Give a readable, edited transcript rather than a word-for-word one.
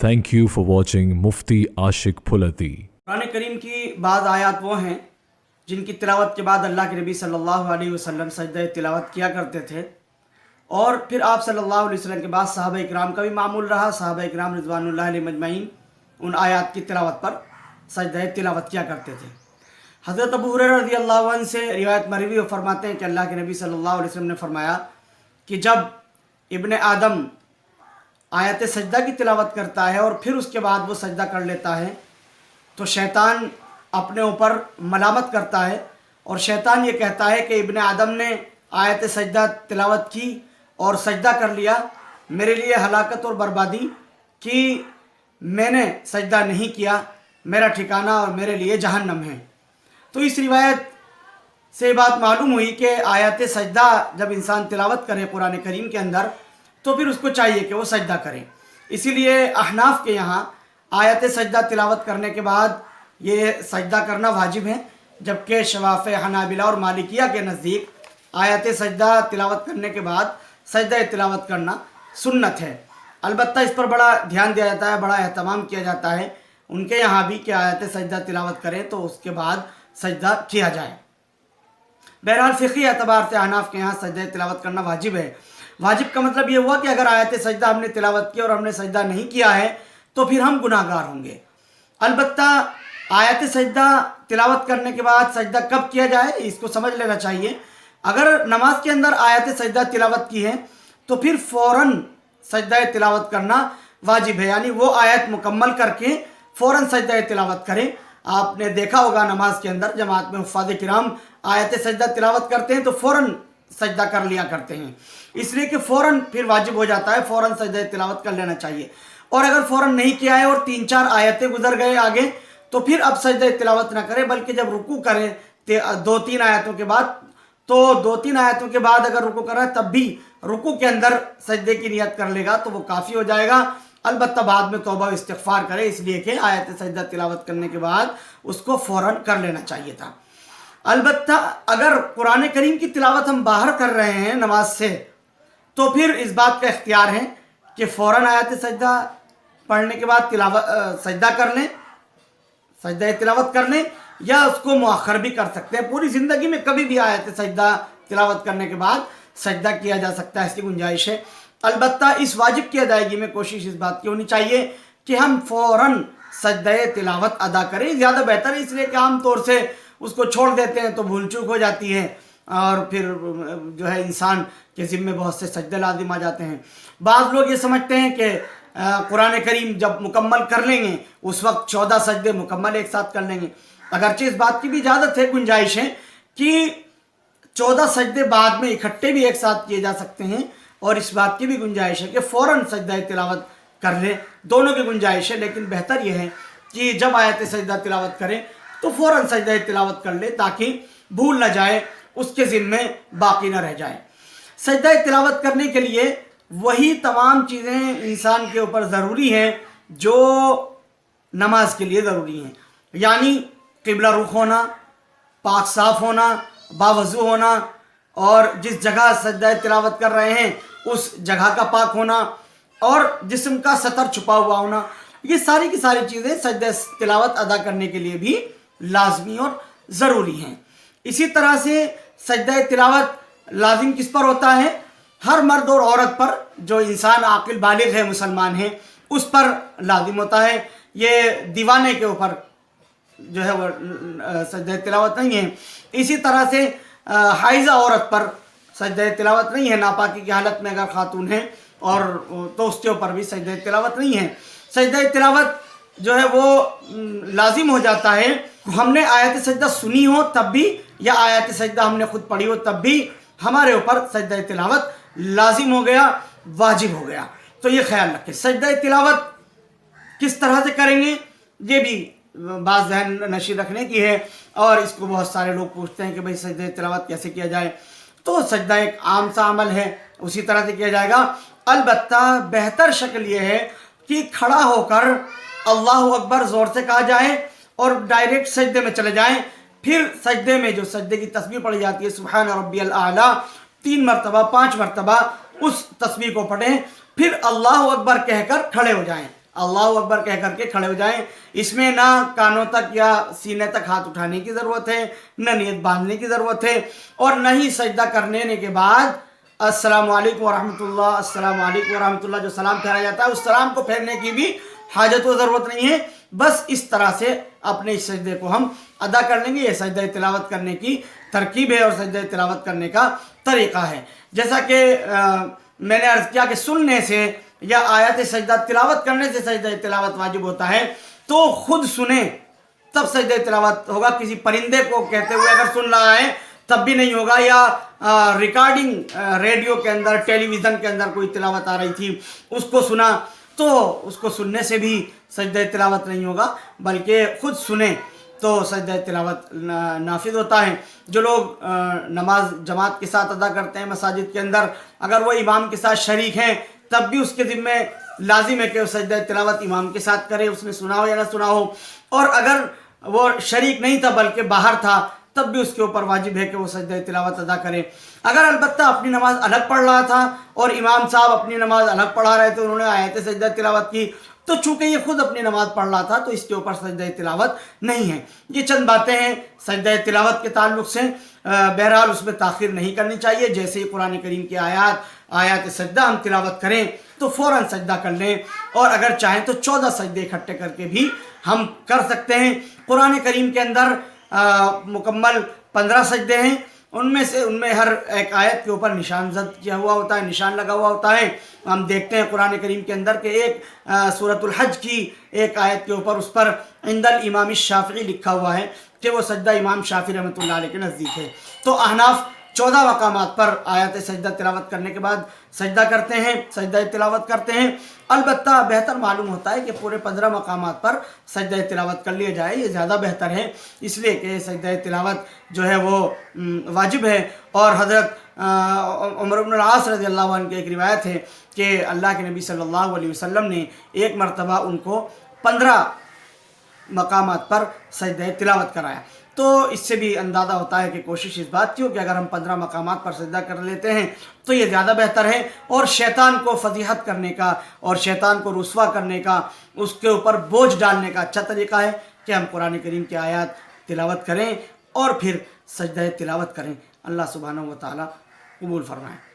Thank you for watching Mufti Ashik Phulati. Quran करीम की बाज़ आयत वो हैं जिनकी तिलावत के बाद अल्लाह के नबी सल्लल्लाहु अलैहि वसल्लम सजदा तिलावत किया करते थे, और फिर आप सल्लल्लाहु अलैहि वसल्लम के बाद सहाबा इकराम का भी मामूल रहा। सहाबा इकराम रिज़वानुल्लाहि अलैहिम अजमईन उन आयत की तिलावत पर सजदा तिलावत किया करते थे। हज़रत अबू हुरैरा रज़ियल्लाहु अन्हु से रिवायत मरवी वो फरमाते हैं कि अल्लाह के नबी सल्लल्लाहु अलैहि वसल्लम ने फरमाया कि जब इब्ने आदम आयत सजदा की तिलावत करता है और फिर उसके बाद वो सजदा कर लेता है तो शैतान अपने ऊपर मलामत करता है, और शैतान ये कहता है कि इब्ने आदम ने आयत सजदा तिलावत की और सजदा कर लिया, मेरे लिए हलाकत और बर्बादी कि मैंने सजदा नहीं किया, मेरा ठिकाना और मेरे लिए जहन्नम है। तो इस रिवायत से बात मालूम हुई कि आयत सजदा जब इंसान तिलावत करे कुरान करीम के अंदर तो फिर उसको चाहिए कि वो सजदा करे। इसीलिए अहनाफ के यहाँ आयत सजदा तिलावत करने के बाद ये सजदा करना वाजिब है, जबकि शवाफ़े हनाबिला और मालिकिया के नज़दीक आयत सजदा तिलावत करने के बाद सजदा तिलावत करना सुन्नत है। अलबत्ता इस पर बड़ा ध्यान दिया जाता है, बड़ा एहतमाम किया जाता है उनके यहाँ भी कि आयत सजदा तिलावत करें तो उसके बाद सजदा किया जाए। बहरहाल फ़िक़ही एतबार से अहनाफ के यहाँ सजदा तिलावत करना वाजिब है। वाजिब का मतलब ये हुआ कि अगर आयत सजदा हमने तिलावत की और हमने सजदा नहीं किया है तो फिर हम गुनाहगार होंगे। अलबत्ता आयत सजदा तिलावत करने के बाद सजदा कब किया जाए इसको समझ लेना चाहिए। अगर नमाज के अंदर आयत सजदा तिलावत की है तो फिर फ़ौरन सजदा तिलावत करना वाजिब है, यानी वो आयत मुकम्मल करके फ़ौरन सजदा तिलावत करें। आपने देखा होगा नमाज के अंदर जमात में हुफ़ाज़ किराम आयत सजदा तिलावत करते हैं तो फ़ौरन सजदा कर लिया करते हैं, इसलिए कि फ़ौरन फिर वाजिब हो जाता है, फ़ौरन सजदा तिलावत कर लेना चाहिए। और अगर फ़ौरन नहीं किया है और 3-4 आयतें गुजर गए आगे तो फिर अब सजदा तिलावत ना करें, बल्कि जब रुकू करें 2-3 आयतों के बाद, तो 2-3 आयतों के बाद अगर रुकू करें तब भी रुकू के अंदर सजदे की नियत कर लेगा तो वो काफ़ी हो जाएगा। अलबत्ता बाद में तौबा व इस्तिग़फ़ार करे, इसलिए कि आयत सजदा तिलावत करने के बाद उसको फ़ौरन कर लेना चाहिए था। अलबत्ता अगर कुरान करीम की तिलावत हम बाहर कर रहे हैं नमाज से तो फिर इस बात का इख्तियार है कि फ़ौरन आयत सजदा पढ़ने के बाद सजदा कर लें, सजदा तिलावत कर लें, या उसको मुअख्खर भी कर सकते हैं। पूरी ज़िंदगी में कभी भी आयत सजदा तिलावत करने के बाद सजदा किया जा सकता है, इसकी गुंजाइश है। अलबत्ता इस वाजिब की अदायगी में कोशिश इस बात की होनी चाहिए कि हम फ़ौरन सजदा तिलावत अदा करें, ज़्यादा बेहतर है, इसलिए कि आम तौर से उसको छोड़ देते हैं तो भूल चूक हो जाती है और फिर जो है इंसान के ज़िम्मे बहुत से सजदे लाजिम आ जाते हैं। बाज़ लोग ये समझते हैं कि कुरान करीम जब मुकम्मल कर लेंगे उस वक्त 14 सजदे मुकम्मल एक साथ कर लेंगे। अगरचे इस बात की भी इजाज़त है, गुंजाइश है कि 14 सजदे बाद में इकट्ठे भी एक साथ किए जा सकते हैं, और इस बात की भी गुंजाइश है कि फ़ौरन सजदा तिलावत कर ले, दोनों की गुंजाइश है। लेकिन बेहतर यह है कि जब आयत सजदा तिलावत करें तो फ़ौरन सजदा तिलावत कर ले ताकि भूल न जाए, उसके ज़िम्मे बाकी न रह जाए। सजदा तिलावत करने के लिए वही तमाम चीज़ें इंसान के ऊपर ज़रूरी हैं जो नमाज के लिए ज़रूरी हैं, यानी क़िबला रुख होना, पाक साफ़ होना, बावज़ू होना, और जिस जगह सजदा तिलावत कर रहे हैं उस जगह का पाक होना, और जिस्म का सतर छुपा हुआ होना। ये सारी की सारी चीज़ें सजदा तिलावत अदा करने के लिए भी लाजमी और ज़रूरी हैं। इसी तरह से सजदा तिलावत लाजिम किस पर होता है? हर मर्द और औरत पर, जो इंसान आकिल बालिग है, मुसलमान है, उस पर लाजिम होता है। ये दीवाने के ऊपर जो है वो सजदा तिलावत नहीं है। इसी तरह से हाइज़ा औरत पर सजदा तिलावत नहीं है, नापाकी की हालत में अगर खातून है और तो उसके ऊपर भी सजदा तिलावत नहीं है। सजदा तिलावत जो है वो लाजिम हो जाता है हमने आयत सजदा सुनी हो तब भी, या आयत सजदा हमने खुद पढ़ी हो तब भी हमारे ऊपर सजदा तिलावत लाजिम हो गया, वाजिब हो गया। तो ये ख्याल रखें। सजदा तिलावत किस तरह से करेंगे ये भी बात ज़हन नशीर रखने की है, और इसको बहुत सारे लोग पूछते हैं कि भाई सजदा तिलावत कैसे किया जाए। तो सजदा एक आम सा अमल है, उसी तरह से किया जाएगा। अलबत्ता बेहतर शक्ल ये है कि खड़ा होकर अल्लाहु अकबर ज़ोर से कहा जाए और डायरेक्ट सजदे में चले जाएं। फिर सजदे में जो सजदे की तस्बीह पढ़ी जाती है सुब्हान रब्बियल आला 3 मरतबा 5 मरतबा उस तस्बीह को पढ़ें, फिर अल्लाहु अकबर कहकर खड़े हो जाएं। अल्लाह अकबर कह करके खड़े हो जाएं। इसमें ना कानों तक या सीने तक हाथ उठाने की ज़रूरत है, न नीयत बांधने की ज़रूरत है, और न ही सजदा करने के बाद अस्सलामु अलैकुम वरहमतुल्लाह, अस्सलामु अलैकुम वरहमतुल्लाह जो सलाम फेरा जाता है, उस सलाम को फेरने की भी हाजत व ज़रूरत नहीं है। बस इस तरह से अपने इस सजदे को हम अदा कर लेंगे। ये सजदा तिलावत करने की तरकीब है और सजदा तिलावत करने का तरीक़ा है। जैसा कि मैंने अर्ज़ किया कि सुनने से या आयत सजदा तिलावत करने से सजदा तिलावत वाजिब होता है, तो खुद सुने तब सजदा तिलावत होगा। किसी परिंदे को कहते हुए अगर सुन रहा है तब भी नहीं होगा, या रिकॉर्डिंग रेडियो के अंदर, टेलीविज़न के अंदर कोई तिलावत आ रही थी, उसको सुना, तो उसको सुनने से भी सजदा तिलावत नहीं होगा, बल्कि खुद सुने तो सजदा तिलावत नाफिज होता है। जो लोग नमाज जमात के साथ अदा करते हैं मसाजिद के अंदर, अगर वो इमाम के साथ शरीक हैं तब भी उसके ज़िम्मे लाजिम है कि वो सजदा तिलावत इमाम के साथ करे, उसने सुना हो या ना सुना हो। और अगर वो शरीक नहीं था बल्कि बाहर था, तब भी उसके ऊपर वाजिब है कि वो सजदा तिलावत अदा करे। अगर अलबत्ता अपनी नमाज अलग पढ़ रहा था और इमाम साहब अपनी नमाज अलग पढ़ा रहे थे, उन्होंने आयत सजदा तिलावत की, तो चूँकि ये खुद अपनी नमाज पढ़ रहा था तो इसके ऊपर सजदा तिलावत नहीं है। ये चंद बातें हैं सजदा तिलावत के ताल्लुक़ से। बहरहाल उसमें ताख़ीर नहीं करनी चाहिए। जैसे ही कुरान करीम की आयत सजदा हम तिलावत करें तो फ़ौरन सजदा कर लें, और अगर चाहें तो 14 सजदे इकट्ठे करके भी हम कर सकते हैं। कुरान करीम के अंदर मुकम्मल 15 सजदे हैं, उनमें हर एक आयत के ऊपर निशान ज़द किया हुआ होता है, निशान लगा हुआ होता है। हम देखते हैं कुरान करीम के अंदर के एक सूरतुल हज की एक आयत के ऊपर उस पर इंदल इमाम शाफ़िई लिखा हुआ है कि वो सजदा इमाम शाफ़िई रहमतुल्लाह अलैह के नज़दीक है। तो अहनाफ 14 मकामात पर आयत सजदा तिलावत करने के बाद सजदा करते हैं, सजदा तिलावत करते हैं। अलबत्ता बेहतर मालूम होता है कि पूरे 15 मकामात पर सजदा तिलावत कर लिया जाए, ये ज़्यादा बेहतर है, इसलिए कि सजदा तिलावत जो है वो वाजिब है। और हज़रत उमर इब्न अल-आस रज़ियल्लाहु अन्हु की एक रिवायत है कि अल्लाह के नबी सल्लल्लाहु अलैहि वसल्लम ने एक मरतबा उनको 15 मकामात पर सजदा तिलावत कराया। तो इससे भी अंदाज़ा होता है कि कोशिश इस बात की हो कि अगर हम 15 मकामात पर सजदा कर लेते हैं तो ये ज़्यादा बेहतर है। और शैतान को फजीहत करने का और शैतान को रुस्वा करने का, उसके ऊपर बोझ डालने का अच्छा तरीक़ा है कि हम कुरान करीम की आयत तिलावत करें और फिर सजदा तिलावत करें। अल्लाह सुब्हानहू व तआला कबूल फरमाए।